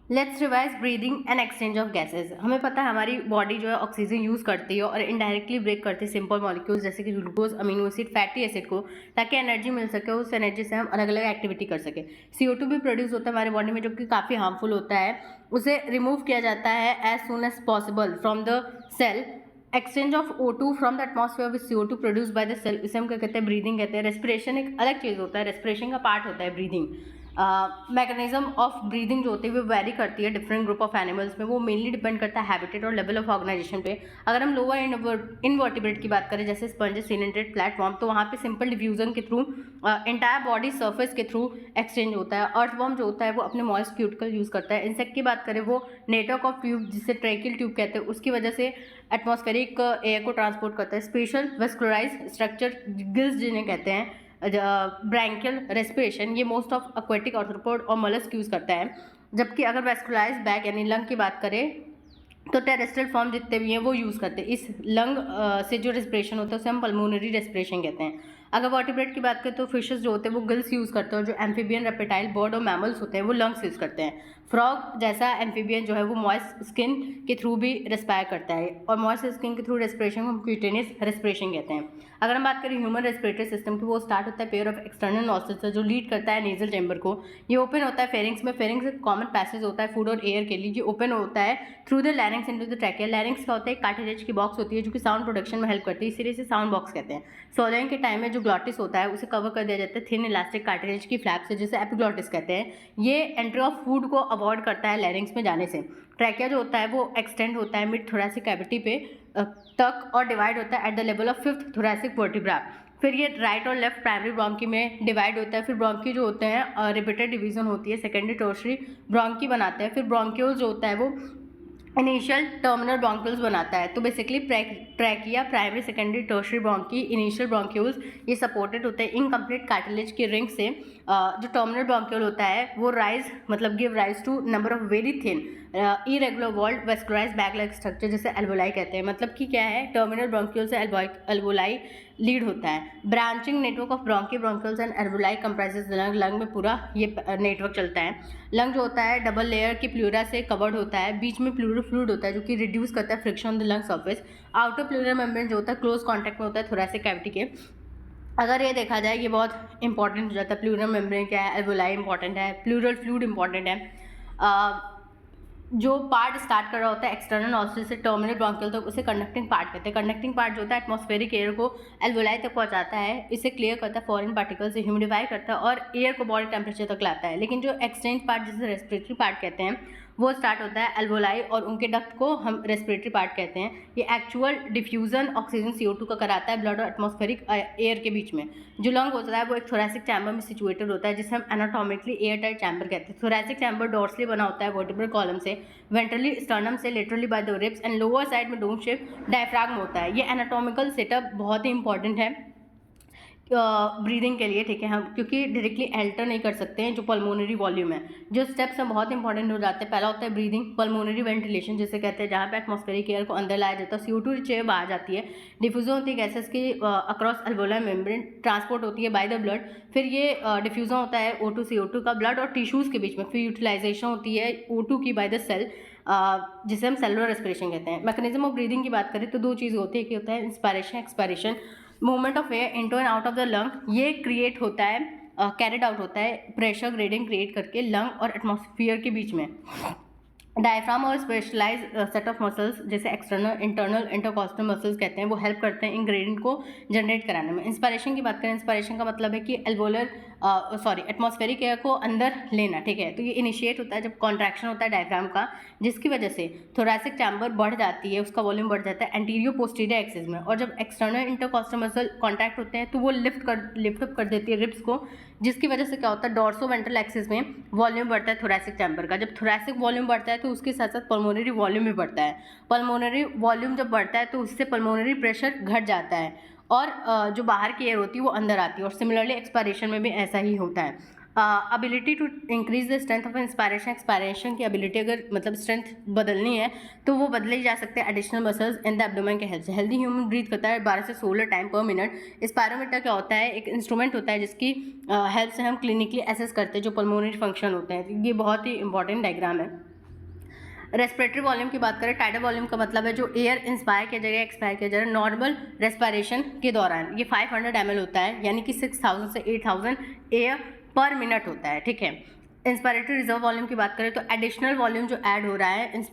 Let's revise breathing and exchange of gases. हमें पता है हमारी बॉडी जो है ऑक्सीजन यूज़ करती है और इनडायरेक्टली ब्रेक करती है सिंपल मॉलिक्यूल्स जैसे कि glucose, amino acid, fatty acid को, ताकि एनर्जी मिल सके, उस एनर्जी से हम अलग अलग एक्टिविटी कर सके। CO2 भी प्रोड्यूस होता है हमारे बॉडी में, जो कि काफ़ी हार्मफुल होता है। उसे रिमूव किया जाता है as soon as possible from the cell. Exchange of O2 from the atmosphere with CO2 produce by the cell, इसे हम क्या कहते हैं, ब्रीदिंग कहते हैं। रेस्पिरेशन एक अलग चीज़ होता है, रेस्पिरेशन का पार्ट होता है ब्रीदिंग। मैकेनिज्म ऑफ ब्रीदिंग जो होती है वो वेरी करती है डिफरेंट ग्रुप ऑफ एनिमल्स में। वो मेनली डिपेंड करता है हैबिटेट और लेवल ऑफ ऑर्गेनाइजेशन पे। अगर हम लोअर इनवर्टिब्रेट की बात करें, जैसे स्पंजेस, सिलेंड्रेट, प्लेटफॉर्म, तो वहाँ पे सिंपल डिफ्यूजन के थ्रू इंटायर बॉडी सर्फेस के थ्रू एक्सचेंज होता है। अर्थवर्म जो होता है वो अपने मॉइस्ट क्यूटिकल यूज़ करता है। इंसेक्ट की बात करें, वो नेटवर्क ऑफ ट्यूब, जिसे ट्रैकियल ट्यूब कहते हैं, उसकी वजह से एटमॉस्फेरिक एयर को ट्रांसपोर्ट करता है। स्पेशल वेस्कुलराइज स्ट्रक्चर गिल्स जिन्हें कहते हैं, ब्रैंकियल रेस्पिरेशन, ये मोस्ट ऑफ एक्वेटिक आर्थ्रोपोड और मोलस्क यूज़ करता है। जबकि अगर वेस्कुलाइज बैग यानी लंग की बात करें तो टेरेस्ट्रियल फॉर्म जितने भी हैं वो यूज़ करते हैं। इस लंग से जो रेस्पिरेशन होता है उसे हम पल्मोनरी रेस्पिरेशन कहते हैं। अगर वर्टिब्रेट की बात करें तो फिशेस जो होते हैं वो गिल्स यूज़ करते हैं, और जो एम्फीबियन, रेप्टाइल, बर्ड और मैमल्स होते हैं वो लंग्स यूज़ करते हैं। फ्रॉग जैसा एम्फीबियन जो है वो मॉइस्ट स्किन के थ्रू भी रेस्पायर करता है, और मॉइस्ट स्किन के थ्रू रेस्पिरेशन को हम क्यूटेनियस रेस्पिरेशन कहते हैं। अगर हम बात करें ह्यूमन रेस्पिरेटरी सिस्टम की, वो स्टार्ट होता है पेयर ऑफ एक्सटर्नल नॉस्ट्रिल्स से, जो लीड करता है नेजल चैम्बर को। ये ओपन होता है फेरिंग्स में। फेरिंग्स एक कॉमन पैसेज होता है फूड और एयर के लिए। ये ओपन होता है through the larynx into the trachea. लैरिंग्स का होता है कार्टिलेज की बॉक्स होती है जो कि साउंड प्रोडक्शन में हेल्प करती है, इसीलिए इसे साउंड बॉक्स कहते हैं। स्वॉलोइंग के टाइम में जो ग्लॉटिस होता है उसे कवर कर दिया जाता है थिन इलास्टिक कार्टिलेज की फ्लैप से, जिसे एपिग्लॉटिस कहते हैं। ये एंट्री ऑफ फूड को अवॉइड करता है लैरिंग्स में जाने से। ट्रैकिया जो होता है वो एक्सटेंड होता है मिड थोरैसिक कैविटी पे तक, और डिवाइड होता है at the level of 5th thoracic vertebra. फिर ये राइट और लेफ्ट प्राइमरी ब्रोंकी में डिवाइड होता है। फिर ब्रोंकी जो होते हैं रिपीटेड डिवीजन होती है, सेकेंडरी, टर्शरी ब्रोंकी बनाते हैं। फिर ब्रोंक्यूल्स जो होता है वो इनिशियल टर्मिनल ब्रोंक्यूल्स बनाता है। तो basically trachea, primary, secondary, tertiary bronchi, initial bronchioles, ये सपोर्टेड होते हैं इनकम्प्लीट कार्टिलेज की रिंग से। जो टर्मिनल ब्रोंक्यूल होता है वो राइज मतलब give rise to number of very thin irregular walled vascularise bag like structure, जिसे एल्वोलाई कहते हैं। मतलब कि क्या है, टर्मिनल ब्रोंक्यूल से एल्वोलाई लीड होता है। Branching network of bronchi, bronchioles and alveoli comprises lung. Lung में पूरा ये नेटवर्क चलता है। लंग जो होता है डबल लेयर की प्लूरा से कवर्ड होता है। बीच में प्लूरल फ्लूइड होता है जो कि रिड्यूस करता है friction on the lung surface. Outer pleural membrane जो होता है क्लोज कॉन्टैक्ट में होता है थोरैसिक कैविटी के। अगर ये देखा जाए, ये बहुत इंपॉर्टेंट हो जाता है। प्लूरल मेम्ब्रेन क्या है, एल्वोलाई इंपॉर्टेंट है, प्लूरल फ्लूइड इंपॉर्टेंट है। जो पार्ट स्टार्ट कर रहा होता है एक्सटर्नल नॉस्ट्रिल से टर्मिनल ब्रोंकियल तक, उसे कंडक्टिंग पार्ट कहते हैं। कंडक्टिंग पार्ट जो होता है एटमॉस्फेरिक एयर को एल्वोलाई तक पहुंचाता है, इसे क्लियर करता है फॉरेन पार्टिकल से, ह्यूमिडिफाई करता है और एयर को बॉडी टेम्परेचर तक लाता है। लेकिन जो एक्सचेंज पार्ट, जिसे रेस्पिरेटरी पार्ट कहते हैं, वो स्टार्ट होता है एल्वोलाई, और उनके डक्ट को हम रेस्पिरेटरी पार्ट कहते हैं। ये एक्चुअल डिफ्यूजन ऑक्सीजन CO2 का कराता है ब्लड और एटमॉस्फेरिक एयर के बीच में। जो लंग होता है वो एक थोरैसिक चैम्बर में सिचुएटेड होता है, जिसे हम एनाटॉमिकली एयर टाइट चैम्बर कहते हैं। थोरैसिक चैम्बर डोर्सली बना होता है वर्टिब्रल कॉलम से, वेंट्रली स्टर्नम से, laterally by the ribs, and lower side में डोम शेप डायफ्राग्म होता है। ये एनाटॉमिकल सेटअप बहुत ही इंपॉर्टेंट है ब्रीदिंग के लिए, ठीक है। हम क्योंकि डायरेक्टली एल्टर नहीं कर सकते हैं जो पल्मोनरी वॉल्यूम है। जो स्टेप्स हैं बहुत इंपॉर्टेंट हो जाते हैं। पहला होता है ब्रीदिंग, पल्मोनरी वेंटिलेशन जिसे कहते हैं, जहाँ पे एटमॉस्फेरिक एयर को अंदर लाया जाता है, CO2 रिच एयर बाहर जाती है, डिफ्यूजन होती है गैसेस की अक्रॉस एल्वोलर मेम्ब्रेन, ट्रांसपोर्ट होती है बाय द ब्लड। फिर ये डिफ्यूजन होता है O2 CO2 का ब्लड और टिश्यूज़ के बीच में। फिर यूटिलाइजेशन होती है O2 की बाय द सेल, जिसे हम सेलुलर रेस्पिरेशन कहते हैं। मैकेनिज्म ऑफ ब्रीदिंग की बात करें तो दो चीज़ होती है, कि होता है inspiration, expiration. Movement of air into and out of the lung, ये क्रिएट होता है, कैरिड आउट होता है प्रेशर ग्रेडियंट क्रिएट करके लंग और एटमॉस्फेयर के बीच में। डायफ्राम और स्पेशलाइज सेट ऑफ मसल्स, जैसे एक्सटर्नल, इंटरनल, इंटरकॉस्टल मसल्स कहते हैं, वो हेल्प करते हैं इन ग्रेडियंट को जनरेट कराने में। इंस्पायरेशन की बात करें, इंस्पायरेशन का मतलब है कि एटमॉस्फेरिक एयर को अंदर लेना, ठीक है। तो ये इनिशिएट होता है जब कॉन्ट्रैक्शन होता है डायफ्राम का, जिसकी वजह से थोरैसिक चैम्बर बढ़ जाती है, उसका वॉल्यूम बढ़ जाता है एंटीरियर पोस्टीरियर एक्सिस में। और जब एक्सटर्नल इंटरकॉस्टल मसल कॉन्टैक्ट होते हैं तो वो लिफ्ट अप कर देती है रिब्स को, जिसकी वजह से क्या होता है, डॉर्सो वेंट्रल एक्सिस में वॉल्यूम बढ़ता है थोरैसिक चैम्बर का। जब थोरैसिक वॉल्यूम बढ़ता है तो उसके साथ साथ पल्मोनरी वॉल्यूम भी बढ़ता है। पल्मोनरी वॉल्यूम जब बढ़ता है तो उससे पल्मोनरी प्रेशर घट जाता है, और जो बाहर की एयर होती है वो अंदर आती है। और सिमिलरली एक्सपायरेशन में भी ऐसा ही होता है। Ability to increase the strength of inspiration, expiration की एबिलिटी अगर मतलब स्ट्रेंथ बदलनी है तो वो बदले ही जा सकते हैं additional muscles in the abdomen के हेल्प से। हेल्दी ह्यूमन ब्रीथ करता है 12 से 16 टाइम पर मिनट। स्पायरोमीटर क्या होता है, एक इंस्ट्रूमेंट होता है जिसकी हेल्प से हम क्लिनिकली एसेस करते हैं जो पल्मोनरी फंक्शन होते हैं। ये बहुत ही इंपॉर्टेंट डायग्राम है। रेस्पिरेटरी वॉल्यूम की बात करें, टाइडल वॉल्यूम का मतलब है जो एयर इंस्पायर किया जाएगा, एक्सपायर किया जाएगा नॉर्मल रेस्पिरेशन के दौरान। ये 500 ml होता है, यानी कि 6000 से 8000 एयर पर मिनट होता है, ठीक है। इंस्पायरेटरी रिजर्व वॉल्यूम की बात करें तो एडिशनल वॉल्यूम जो ऐड हो रहा है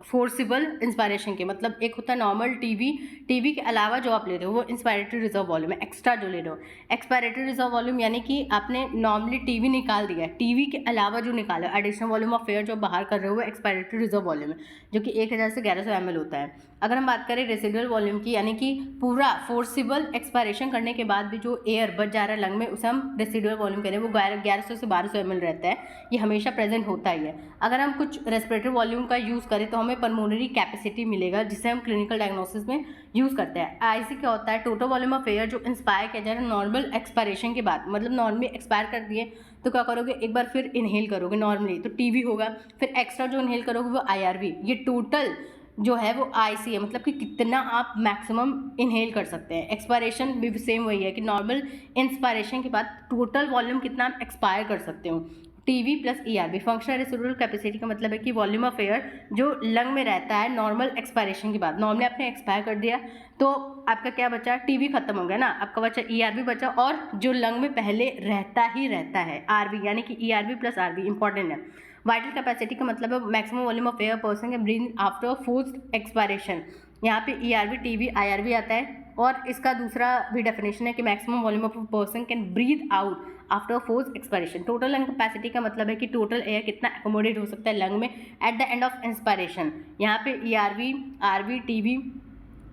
फोर्सिबल इंस्पायरेशन के, मतलब एक होता है नॉर्मल टीवी के अलावा जो आप ले रहे हो वो इंस्पायरेटरी रिजर्व वॉल्यूम है, एक्स्ट्रा जो ले रहे हो। एक्सपायरेटरी रिजर्व वॉल्यूम यानी कि आपने नॉर्मली टीवी निकाल दिया है, टीवी के अलावा जो निकाला एडिशनल वॉल्यूम ऑफ एयर जो बाहर कर रहे हो वो एक्सपायरेटरी रिजर्व वॉल्यूम है, जो कि 1000 से 1100 ml होता है। अगर हम बात करें रेसिडुअल वॉल्यूम की, यानी कि पूरा फोर्सिबल एक्सपायरेशन करने के बाद भी जो एयर बच जा रहा है लंग में, उसे हम रेसिडुअल वॉल्यूम कह रहे हैं, वो 1100 से 1200 ml रहता है। ये हमेशा प्रेजेंट होता ही है। अगर हम कुछ रेस्पिरेटरी वॉल्यूम का यूज़ करें तो हमें पल्मोनरी कैपेसिटी मिलेगा, जिसे हम क्लिनिकल डायग्नोसिस में यूज़ करते हैं। आईसी क्या होता है? टोटल वॉल्यूम ऑफ एयर जो इंस्पायर किया जा रहा है नॉर्मल एक्सपायरेशन के बाद, मतलब नॉर्मली एक्सपायर कर दिए तो क्या करोगे, एक बार फिर इनहेल करोगे नॉर्मली, तो टीवी होगा, फिर एक्स्ट्रा जो इनहेल करोगे वो आईआरवी। ये टोटल जो है वो आईसी है, मतलब कि कितना आप मैक्सिमम इनहेल कर सकते हैं। एक्सपायरेशन भी सेम वही है कि नॉर्मल इंस्पायरेशन के बाद टोटल वॉल्यूम कितना आप एक्सपायर कर सकते हो। TV plus ERB. Functional residual capacity का मतलब है कि वॉल्यूम ऑफ एयर जो लंग में रहता है नॉर्मल एक्सपायरेशन के बाद। नॉर्मली आपने एक्सपायर कर दिया तो आपका क्या बचा? टीवी खत्म हो गया ना, आपका बचा ईआरबी बचा, और जो लंग में पहले रहता ही रहता है आरबी, यानी कि ईआरबी प्लस आरबी इंपॉर्टेंट है। वाइटल कैपेसिटी का मतलब है maximum volume of air person can breathe after forced expiration. यहाँ पे ईआरबी, टीवी, आईआरबी आता है, और इसका दूसरा भी डेफिनेशन है कि maximum volume of person can breathe out after forced expiration. Total lung capacity का मतलब है कि टोटल एयर कितना एकोमोडेट हो सकता है लंग में at the end of inspiration. यहाँ पे ईआरबी, आरबी, टीवी,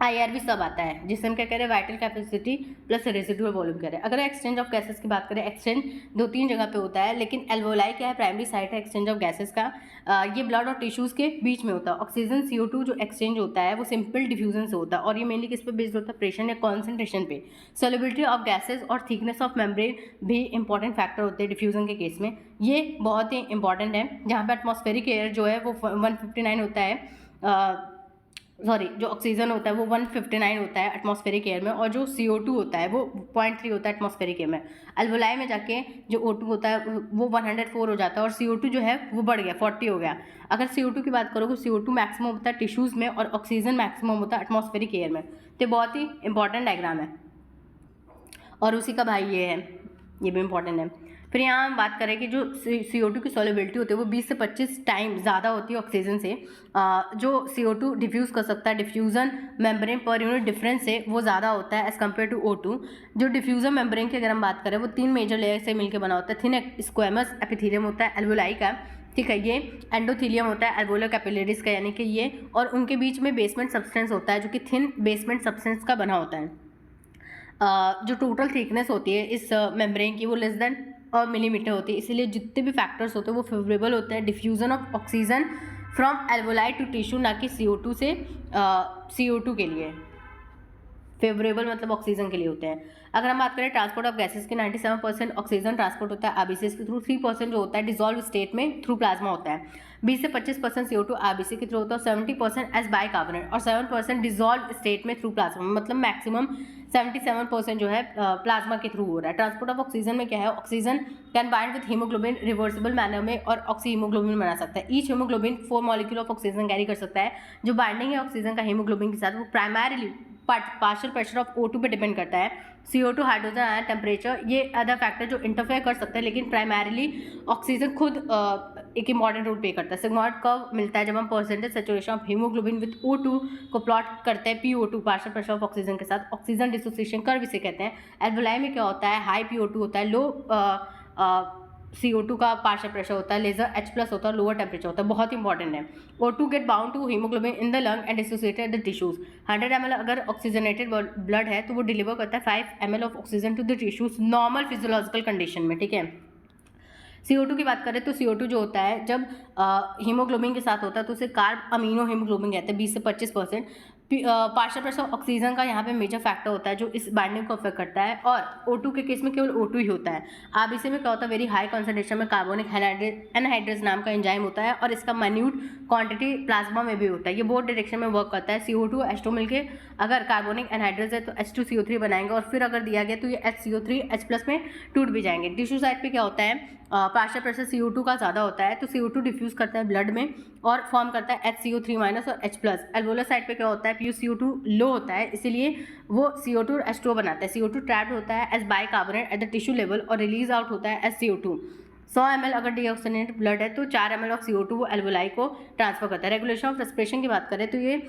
आईआरबी सब आता है, जिसे हम क्या कह रहे हैं vital capacity plus residual volume कह रहे हैं। अगर एक्सचेंज ऑफ गैसेस की बात करें, एक्सचेंज 2-3 जगह पे होता है, लेकिन एल्वोलाई क्या है? प्राइमरी साइट है एक्सचेंज ऑफ गैसेस का। ये ब्लड और टिश्यूज़ के बीच में होता है। ऑक्सीजन CO2 जो एक्सचेंज होता है वो सिंपल डिफ्यूजन से होता है, और ये मेनली किस पे बेस्ड होता है? प्रेशर या कॉन्सेंट्रेशन पे। सोल्युबिलिटी ऑफ गैसेज और थिकनेस ऑफ मेम्ब्रेन भी इंपॉर्टेंट फैक्टर होते हैं डिफ्यूजन के केस में। ये बहुत ही इंपॉर्टेंट है, जहाँ पे एटमॉस्फेरिक एयर जो है वो 159 होता है, जो ऑक्सीजन होता है वो 159 होता है एटमॉस्फेरिक एयर में, और जो CO2 होता है वो 0.3 होता है एटमॉस्फेरिक एयर में। एल्वोलाई में जाके जो O2 होता है वो 104 हो जाता है, और CO2 जो है वो बढ़ गया, 40 हो गया। अगर CO2 की बात करोगे, CO2 मैक्सिमम होता है टिश्यूज़ में, और ऑक्सीजन मैक्सिमम होता है एटमॉस्फेरिक एयर में। तो बहुत ही इंपॉर्टेंट डायग्राम है, और उसी का भाई ये है, ये भी इंपॉर्टेंट है। फिर यहाँ हम बात करें कि जो CO2 की सॉल्युबिलिटी होती है वो 20 से 25 टाइम ज़्यादा होती है ऑक्सीजन से। जो CO2 डिफ्यूज़ कर सकता है, diffusion membrane per unit difference से वो ज़्यादा होता है एज़ कम्पेयर टू O2। जो डिफ्यूज़न मेम्ब्रेन की अगर हम बात करें वो 3 मेजर लेयर से मिलकर बना होता है। थिन स्क्वेमस एपिथेलियम होता है एल्वोलाई का, ठीक है। ये एंडोथीलियम होता है एल्वोलर कैपिलरीज का, यानी कि ये, और उनके बीच में बेसमेंट सब्सटेंस होता है जो कि थिन बेसमेंट सब्सटेंस का बना होता है। जो टोटल थिकनेस होती है इस मेम्ब्रेन की वो लेस देन और मिलीमीटर होती है, इसीलिए जितने भी फैक्टर्स होते हैं वो फेवरेबल होते हैं diffusion of oxygen from alveoli to tissue, ना कि CO2 से CO2 के लिए। फेवरेबल मतलब ऑक्सीजन के लिए होते हैं। अगर हम बात करें ट्रांसपोर्ट ऑफ गैसेस की, 97% ऑक्सीजन ट्रांसपोर्ट होता है आरबीसी के थ्रू, 3% जो होता है डिजॉल्व स्टेट में थ्रू प्लाज्मा होता है, 20 से 25% CO2 आरबीसी के थ्रू होता है, 70% एज बाइकार्बोनेट, और 7% डिजॉल्व स्टेट में थ्रू प्लाज्मा, मतलब मैक्सिमम 77% जो है प्लाज्मा के थ्रू हो रहा है। ट्रांसपोर्ट ऑफ ऑक्सीजन में क्या है? Oxygen can bind with haemoglobin reversible manner में, और ऑक्सी हीमोग्लोबिन बना सकता है। Each haemoglobin 4 molecule of oxygen carry कर सकता है। जो बाइंडिंग है ऑक्सीजन का हीमोग्लोबिन के साथ वो primarily partial pressure of O2 पे डिपेंड करता है। CO2, हाइड्रोजन आयन, टेम्परेचर, ये अदर फैक्टर जो इंटरफेयर कर सकते हैं, लेकिन प्राइमरीली ऑक्सीजन खुद एक इंपॉर्टेंट रोल प्ले करता है। सिग्मॉइड कर्व मिलता है जब हम percentage saturation of haemoglobin with O2 को प्लॉट करते हैं PO2 partial pressure of oxygen के साथ। ऑक्सीजन डिसोसिएशन कर्व इसे कहते हैं। एल्वोलाई में क्या होता है? हाई PO2 होता है, लो CO2 का पार्शियल प्रेशर होता है, लेजर H+ होता है, लोअर टेम्परेचर होता है। बहुत इंपॉर्टेंट है। O2 get bound to haemoglobin in the lung and dissociated the tissues. 100 ml अगर ऑक्सीजनेटेड ब्लड है तो वो डिलीवर करता है 5 ml of oxygen to the tissues normal physiological condition में, ठीक है। CO2 की बात करें तो CO2 जो होता है जब हीमोग्लोबिन के साथ होता है तो उसे कार्ब अमीनो हीमोग्लोबिन कहते हैं, 20 से 25%। पार्शियल प्रेशर ऑक्सीजन का यहाँ पे मेजर फैक्टर होता है जो इस बाइंडिंग को अफेक्ट करता है, और O2 के केस में केवल O2 ही होता है। आरबीसी में क्या होता है? वेरी हाई कॉन्सेंट्रेशन में कार्बोनिक एनहाइड्रेज नाम का एंजाइम होता है, और इसका माइन्यूट क्वांटिटी प्लाज्मा में भी होता है। ये बोथ डायरेक्शन में वर्क करता है। CO2 H2 मिलके अगर कार्बोनिक एनहाइड्रेज है तो H2CO3 बनाएंगे, और फिर अगर दिया गया तो ये HCO3 H+ में टूट भी जाएंगे। टिश्यू साइड पे क्या होता है? पार्शियल प्रेशर CO2 का ज़्यादा होता है तो CO2 डिफ्यूज़ करता है ब्लड में और फॉर्म करता है HCO3- और H+। एल्वोलर साइड पे क्या होता है, PuCO2 लो होता है, इसीलिए वो CO2 और H2O बनाता है। CO2 ट्रैप्ड होता है as bicarbonate at the tissue level और रिलीज आउट होता है एज CO2। 100 ml अगर डीऑक्सीजनेटेड ब्लड है तो 4 ml ऑफ CO2 वो एल्वोलाई को ट्रांसफर करता है। रेगुलेशन ऑफ रेस्पिरेशन की बात करें तो ये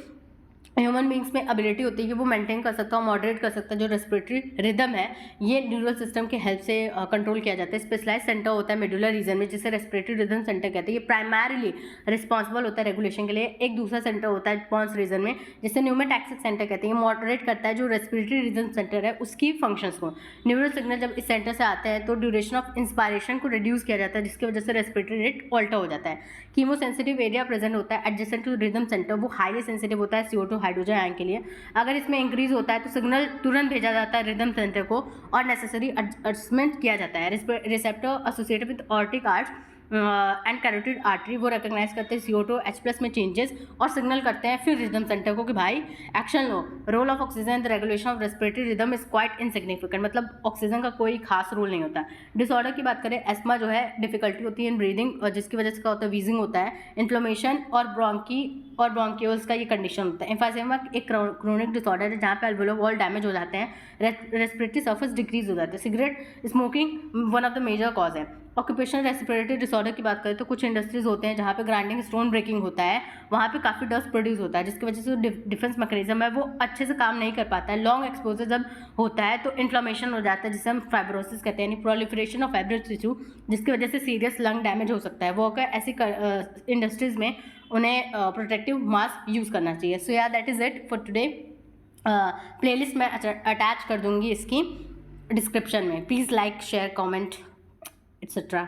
ह्यूमन बींग्स में एबिलिटी होती है कि वो मेंटेन कर सकता है, मॉडरेट कर सकता है जो रेस्पिरेटरी रिदम है, ये न्यूरल सिस्टम के हेल्प से कंट्रोल किया जाता है। स्पेशलाइज सेंटर होता है मेडुलर रीजन में जिसे रेस्पिरेटरी रिदम सेंटर कहते हैं, ये प्राइमरीली रिस्पॉन्सिबल होता है रेगुलेशन के लिए। एक दूसरा सेंटर होता है पॉन्स रीजन में जिसे न्यूमेटैक्सिक सेंटर कहते हैं, ये मॉडरेट करता है जो रेस्पिरेटरी रिदम सेंटर है उसकी फंक्शंस को। न्यूरल सिग्नल जब इस सेंटर से आते हैं तो ड्यूरेशन ऑफ इंस्पायरेशन को रिड्यूस किया जाता है जिसकी वजह से रेस्पिरेटरी रेट ऑल्टर हो जाता है। कीमो सेंसिटिव एरिया प्रेजेंट होता है एडजेसेंट टू रिदम सेंटर, वो हाईली सेंसिटिव होता है CO2 हाइड्रोजन आयन के लिए। अगर इसमें इंक्रीज होता है तो सिग्नल तुरंत भेजा जाता है रिदम सेंटर को और नेसेसरी एडजस्टमेंट किया जाता है। Receptor associated with aortic arch and carotid artery वो रिकॉग्नाइज करते हैं CO2 H+ में चेंजेस और सिग्नल करते हैं फिर रिदम सेंटर को कि भाई एक्शन लो। Role of oxygen the regulation of respiratory rhythm is quite insignificant, मतलब ऑक्सीजन का कोई खास रोल नहीं होता। डिसऑर्डर की बात करें, एस्मा जो है डिफिकल्टी होती है इन ब्रीदिंग जिसकी वजह से क्या होता है, वीजिंग होता है, इन्फ्लेमेशन और ब्रोंकियोल्स का ये कंडीशन होता है। एम्फाइसेमा एक क्रोनिक डिसऑर्डर है जहाँ पे अल्वेओलर वॉल डैमेज हो जाते हैं, रेस्पिरेटरी सर्फेस डिक्रीज हो जाता है। Cigarette smoking one of the major cause है। ऑक्यूपेशनल रेस्पिरेटरी डिसऑर्डर की बात करें तो कुछ इंडस्ट्रीज होते हैं जहाँ पे ग्राइंडिंग स्टोन ब्रेकिंग होता है, वहाँ पे काफ़ी डस्ट प्रोड्यूस होता है जिसकी वजह से डिफेंस मैकेनिज्म है वो अच्छे से काम नहीं कर पाता है। लॉन्ग एक्सपोजर जब होता है तो इन्फ्लेमेशन हो जाता है जिसे हम फाइब्रोसिस कहते हैं, यानी प्रोलिफरेशन ऑफ फाइब्रस टिश्यू, जिसकी वजह से सीरियस लंग डैमेज हो सकता है। वो अगर ऐसी इंडस्ट्रीज़ में उन्हें प्रोटेक्टिव मास्क यूज़ करना चाहिए। सो या that is it for today. Playlist मैं अटैच कर दूंगी इसकी डिस्क्रिप्शन में, please like share comment etcetera.